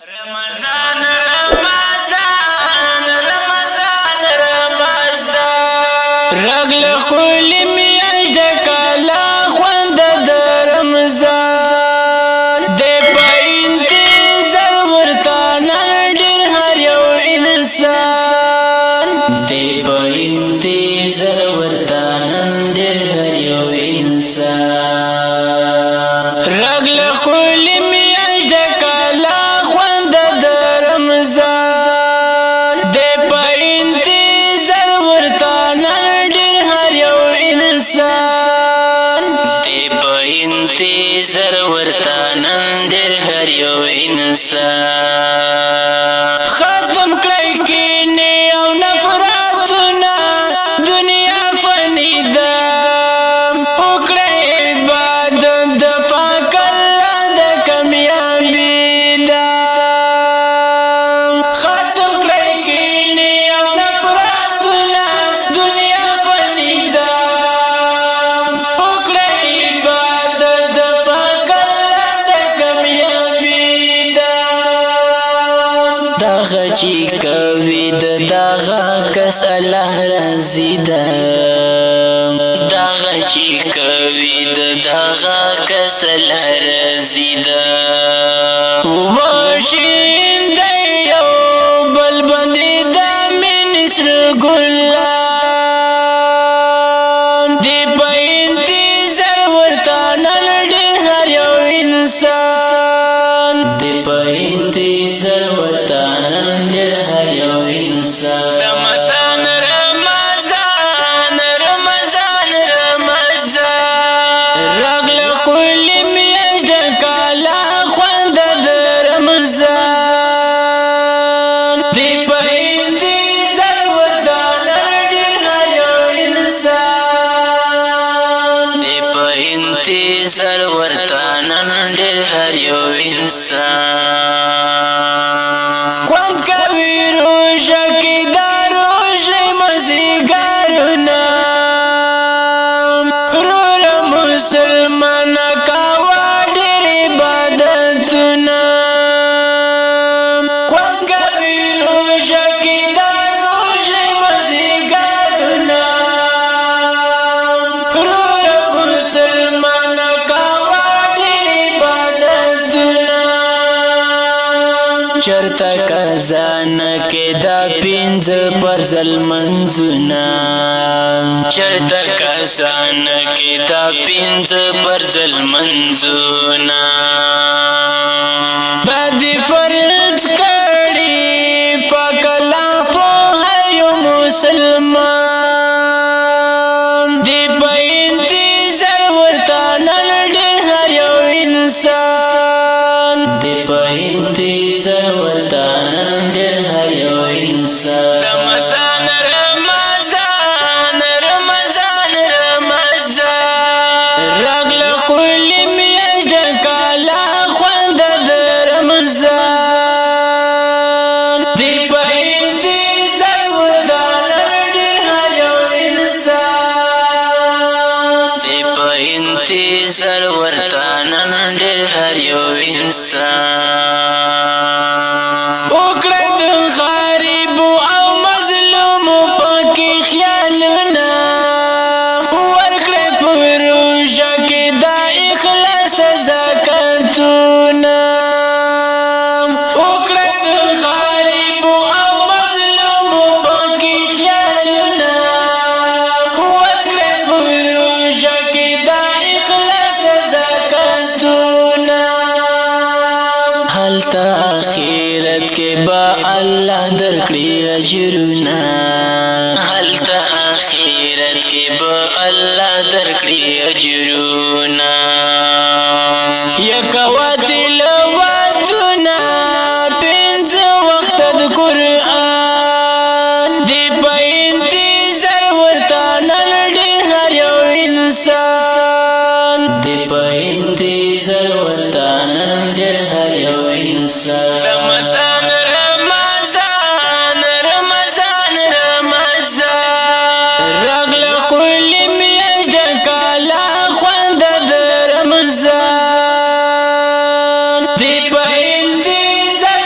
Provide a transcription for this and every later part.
رمضان رمضان رمضان رمضان رغل كل میاشت کالا خوند د رمضان د په انتظار ورته نن ډېر هر یو انسان د په انتظار ورته نن ډېر هر یو انسان رغل كل میاشت کالا خوند د رمضان د په انتظار ورته نن ډېر هر یو انسان د په انتظار ورته نن ډېر هر یو انسان ختم کړئ کینې او نفرتونه دنیا فاني ده وکړئ عبادت د پاک الله د کامیابي ده ختم کړئ کینې او نفرتونه دنیا فاني ده وکړئ عبادت د پاک الله د کامیابي ده دغه چې کوي د دغه کس الله راضي ده دغه چې کوي د دغه کس الله راضي ده وشین دی یو بل باندې د مینې سره ګلان دی په انتظار ورته نن ډېر هر یو انسان دی په انتظار ورته نن ډېر هر یو انسان رمضان رمضان رمضان رمضان رغل كل میاشت کالا خوند د رمضان دی په انتظار ورته نن ډېر هر یو انسان دی په انتظار ورته نن ډېر هر یو انسان خوند کوي روژه کې دا روژې مازدیګرونه وروره مسلمانه کوه ډېر عبادتونه خوند کوي روژه کې دا روژې مازدیګرونه وروره مسلمانه کوه ډېر عبادتونه چرته کزان کې دا پنځه فرض المنځونه چرته کزان کې دا پنځه فرض المنځونه بدی فرض کړي پاک الله په هر یو مسلمان دی په انتظار ورته نن ډېر هر یو انسان دی په انتظار ورته نن ډېر هر یو انسان رمضان رمضان رمضان رمضان رغل كل میاشت کالا خوند د رمضان دی په انتظار ورته نن ډېر هر یو انسان دی په انتظار ورته نن ډېر هر یو انسان وکړئ د غریبو او مظلومو پکې خیالونه ورکړئ په روژه کې دا اخلاص زکاتونه وکړئ د غریبو او مظلومو پکې خیالونه ورکړئ په روژه کې دا اخلاص زکاتونه هلته آخرت کې با الله درکړي اجرونه هلته آخرت کې با الله درکړي اجرونه یکوا تلاوتونه پنځه وخت د قرآن دی په انتظار ورته نن ډېر هر یو انسان دی په انتظار ورته نن ډېر هر یو انسان رمضان رمضان رمضان رمضان رغل كل میاشت کالا خوند د رمضان دی په انتظار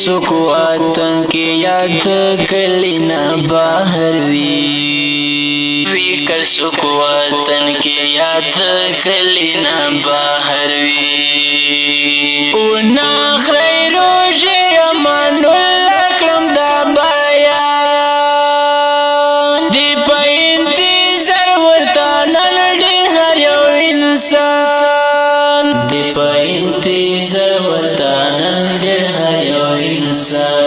څوک وطن کې یاد کلی نه بهر وي که څوک وطن کې یاد کلی نه بهر وي او ناخری روژې امان الله کړم دا بیان دی په انتظار ورته نن ډېر هر یو انسان دی په انتظار ورته نن ډېر هر یو انسان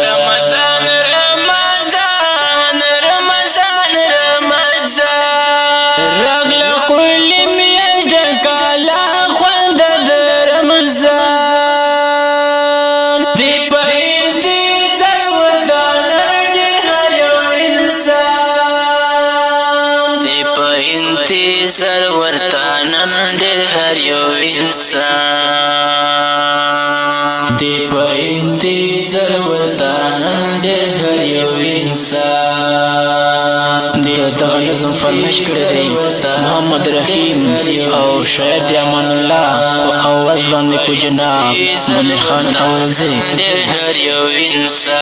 سر ورته نن ډېر هر یو انسان دی په انتظار ورته نن ډېر هر یو انسان د دغه نظم فرمایش کړی دی محمد رحیم او شاعر دی امان الله او آواز باندې کو جناب منیر خان اورزی ډېر هر یو انسان